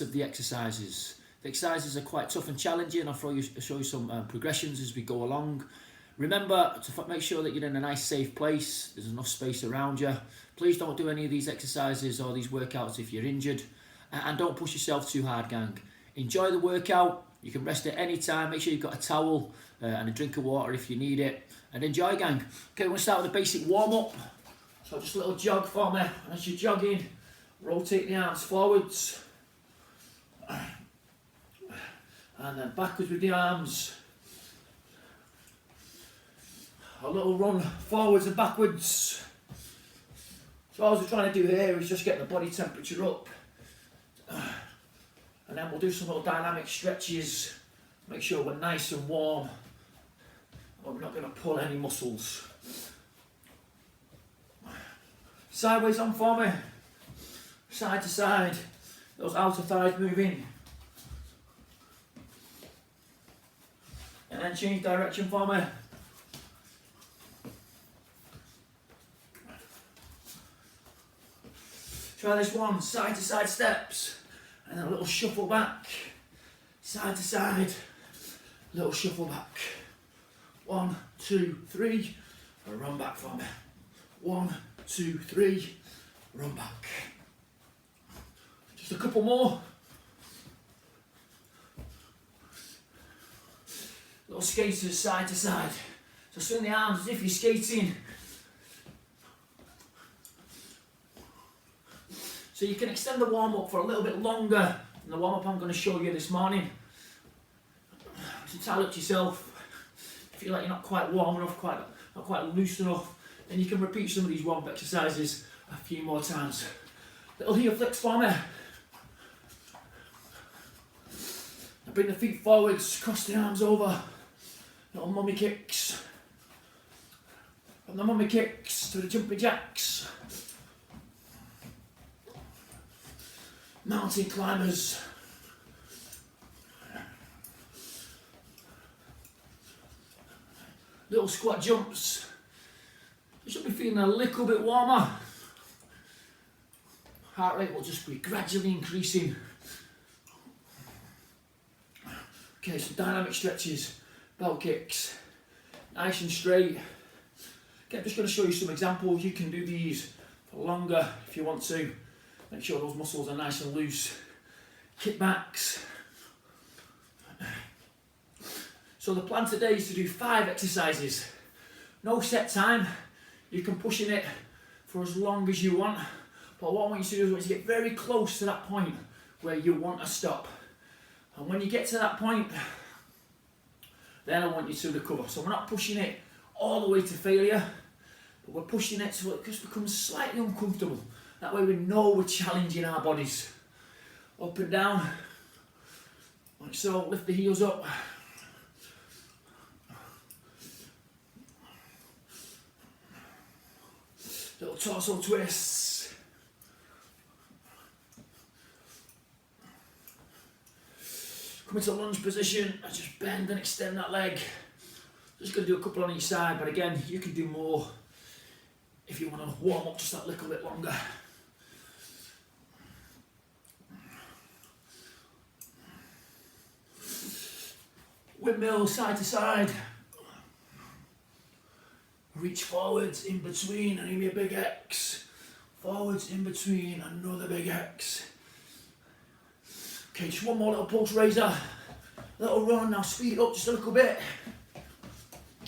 depth of the exercises. The exercises are quite tough and challenging. I'll show you some progressions as we go along. Remember to make sure that you're in a nice safe place, there's enough space around you. Please don't do any of these exercises or these workouts if you're injured. And don't push yourself too hard, gang. Enjoy the workout, you can rest at any time, make sure you've got a towel and a drink of water if you need it. And enjoy, gang. Okay, we're going to start with a basic warm-up. So just a little jog for me. And as you're jogging, rotate the arms forwards. And then backwards with the arms. A little run forwards and backwards. So all we're trying to do here is just get the body temperature up. And then we'll do some little dynamic stretches. Make sure we're nice and warm. But we're not going to pull any muscles. Sideways on for me. Side to side. Those outer thighs moving. And then change direction for me. Try this one, side to side steps, and then a little shuffle back, side to side, little shuffle back. 1, 2, 3, and run back for me. 1, 2, 3, run back. Just a couple more. Little skaters side to side. So swing the arms as if you're skating. So you can extend the warm-up for a little bit longer than the warm-up I'm going to show you this morning. It's entirely up to yourself. If you feel like you're not quite warm enough, not quite loose enough, then you can repeat some of these warm-up exercises a few more times. Little heel flicks for me. Now bring the feet forwards, cross the arms over. Little mummy kicks. From the mummy kicks to the jumping jacks. Mountain climbers. Little squat jumps. You should be feeling a little bit warmer. Heart rate will just be gradually increasing. Okay, some dynamic stretches, belt kicks, nice and straight. Okay, I'm just going to show you some examples. You can do these for longer if you want to. Make sure those muscles are nice and loose. Kickbacks. So the plan today is to do 5 exercises. No set time. You can push in it for as long as you want. But what I want you to do is I want you to get very close to that point where you want to stop. And when you get to that point, then I want you to recover. So we're not pushing it all the way to failure, but we're pushing it so it just becomes slightly uncomfortable. That way we know we're challenging our bodies. Up and down. Like so, lift the heels up. Little torso twists. Come into lunge position and just bend and extend that leg. Just going to do a couple on each side, but again, you can do more if you want to warm up just that little bit longer. Windmill side to side. Reach forwards in between and give me a big X. Forwards in between, another big X. Okay, just one more little pulse raiser. Little run, now speed it up just a little bit.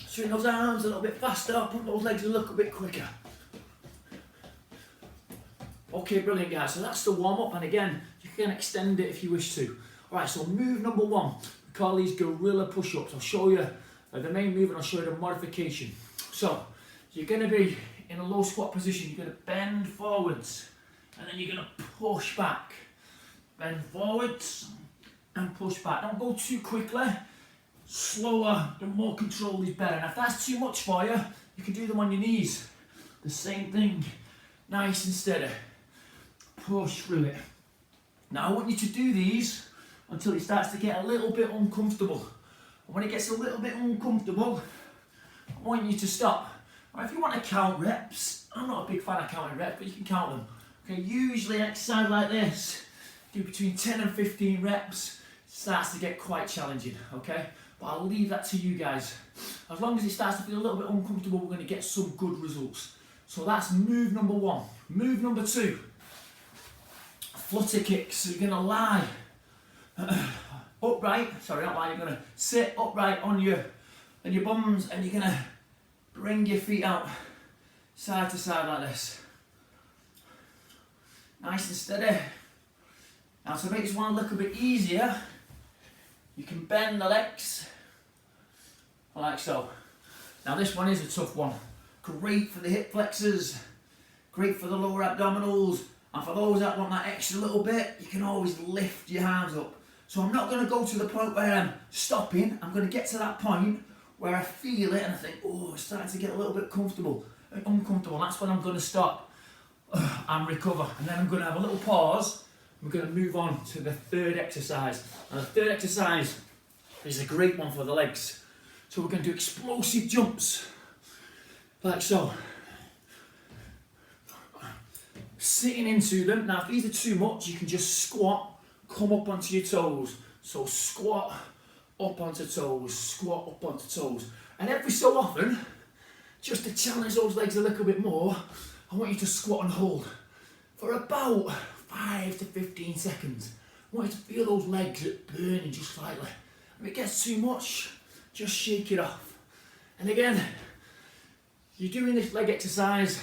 Swing those arms a little bit faster, put those legs a little bit quicker. Okay, brilliant guys, so that's the warm up, and again, you can extend it if you wish to. Alright, so move number 1, we call these gorilla push-ups. I'll show you the main move and I'll show you the modification. So, you're going to be in a low squat position, you're going to bend forwards, and then you're going to push back. Bend forwards and push back. Don't go too quickly, slower, the more control is better. And if that's too much for you, you can do them on your knees. The same thing, nice and steady. Push through it. Now I want you to do these until it starts to get a little bit uncomfortable. And when it gets a little bit uncomfortable, I want you to stop. Or if you want to count reps, I'm not a big fan of counting reps, but you can count them. Okay, usually an exercise like this do between 10 and 15 reps, it starts to get quite challenging, okay? But I'll leave that to you guys. As long as it starts to feel a little bit uncomfortable, we're going to get some good results. So that's move number 1. Move number 2, flutter kicks. So you're going to lie upright, sorry, not lie, you're going to sit upright on your bums, and you're going to bring your feet out side to side like this. Nice and steady. Now to make this one a little bit easier, you can bend the legs like so. Now this one is a tough one. Great for the hip flexors, great for the lower abdominals, and for those that want that extra little bit, you can always lift your arms up. So I'm not going to go to the point where I'm stopping. I'm going to get to that point where I feel it and I think, oh, it's starting to get a little bit uncomfortable. That's when I'm going to stop and recover. And then I'm going to have a little pause. We're going to move on to the third exercise. And the third exercise is a great one for the legs. So we're going to do explosive jumps, like so. Sitting into them. Now if these are too much, you can just squat, come up onto your toes. So squat, up onto toes, squat, up onto toes. And every so often, just to challenge those legs a little bit more, I want you to squat and hold for about 5 to 15 seconds. I want you to feel those legs burning just slightly. If it gets too much, just shake it off. And again, you're doing this leg exercise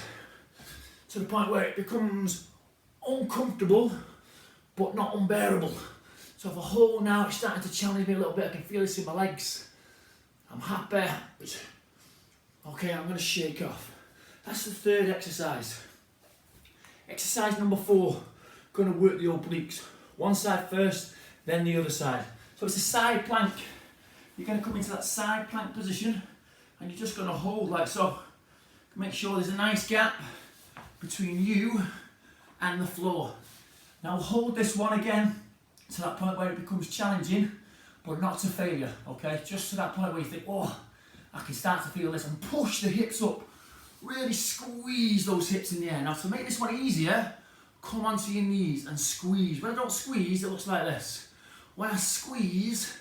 to the point where it becomes uncomfortable, but not unbearable. So if I hold now, it's starting to challenge me a little bit. I can feel this in my legs. I'm happy. Okay, I'm going to shake off. That's the third exercise. Exercise number 4, going to work the obliques. One side first, then the other side. So it's a side plank. You're going to come into that side plank position, and you're just going to hold like so. Make sure there's a nice gap between you and the floor. Now hold this one again to that point where it becomes challenging, but not to failure, okay? Just to that point where you think, oh, I can start to feel this, and push the hips up. Really squeeze those hips in the air. Now to make this one easier, come onto your knees and squeeze. When I don't squeeze, it looks like this. When I squeeze,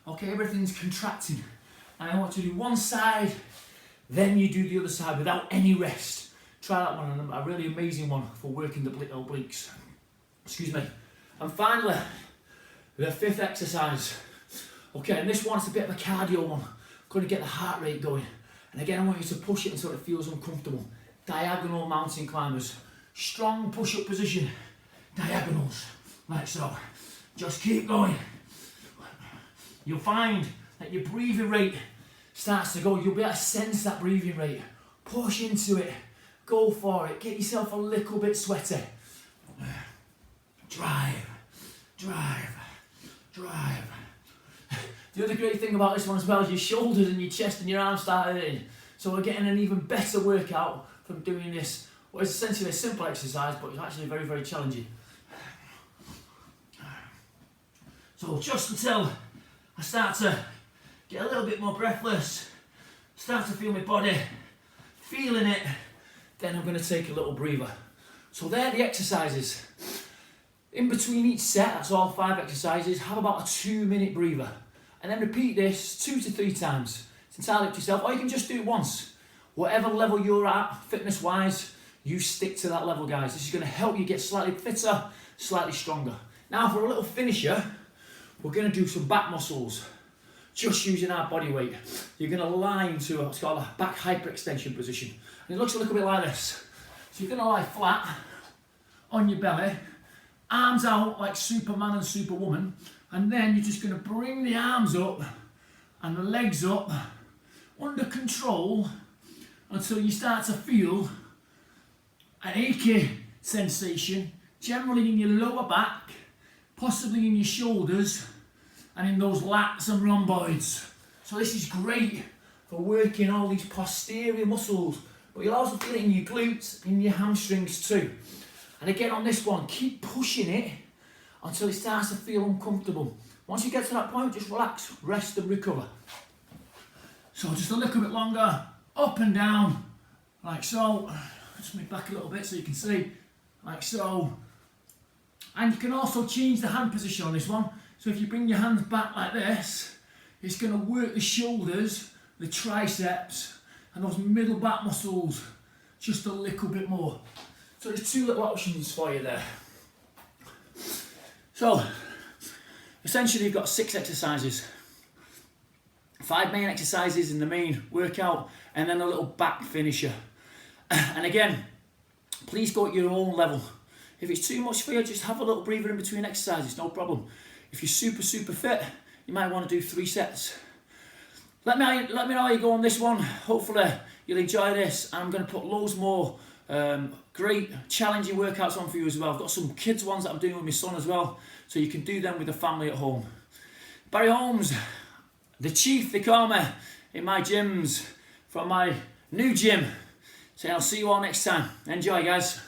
okay, everything's contracting. And I want to do one side, then you do the other side without any rest. Try that one, a really amazing one for working the obliques. Excuse me. And finally, the 5th exercise. Okay, and this one's a bit of a cardio one. Going to get the heart rate going. And again, I want you to push it until it feels uncomfortable. Diagonal mountain climbers. Strong push-up position. Diagonals, like so. Just keep going. You'll find that your breathing rate starts to go. You'll be able to sense that breathing rate. Push into it. Go for it. Get yourself a little bit sweaty. Drive, drive, drive. The other great thing about this one as well is your shoulders and your chest and your arms start hurting. So we're getting an even better workout from doing this. Well, it's essentially a simple exercise, but it's actually very, very challenging. So just until I start to get a little bit more breathless, start to feel my body, feeling it, then I'm going to take a little breather. So they're the exercises. In between each set, that's all 5 exercises, have about a 2-minute breather. And then repeat this 2 to 3 times. It's entirely up to yourself, or you can just do it once. Whatever level you're at, fitness-wise, you stick to that level, guys. This is going to help you get slightly fitter, slightly stronger. Now for a little finisher, we're going to do some back muscles. Just using our body weight. You're going to lie into what's called a back hyperextension position. And it looks a little bit like this. So you're going to lie flat on your belly, arms out like Superman and Superwoman, and then you're just going to bring the arms up and the legs up under control until you start to feel an achy sensation, generally in your lower back, possibly in your shoulders, and in those lats and rhomboids. So this is great for working all these posterior muscles, but you'll also feel it in your glutes, in your hamstrings too. And again on this one, keep pushing it until it starts to feel uncomfortable. Once you get to that point, just relax, rest and recover. So just a little bit longer, up and down, like so. Just move back a little bit so you can see, like so. And you can also change the hand position on this one. So if you bring your hands back like this, it's going to work the shoulders, the triceps, and those middle back muscles just a little bit more. So there's two little options for you there. So essentially you've got 6 exercises. 5 main exercises in the main workout, and then a little back finisher. And again, please go at your own level. If it's too much for you, just have a little breather in between exercises, no problem. If you're super fit, you might want to do 3 sets. Let me know how you go on this one. Hopefully you'll enjoy this. I'm going to put loads more great challenging workouts on for you as well. I've got some kids ones that I'm doing with my son as well, so you can do them with the family at home. Barry Holmes, the chief, they call me, in my gyms, from my new gym. So I'll see you all next time. Enjoy, guys.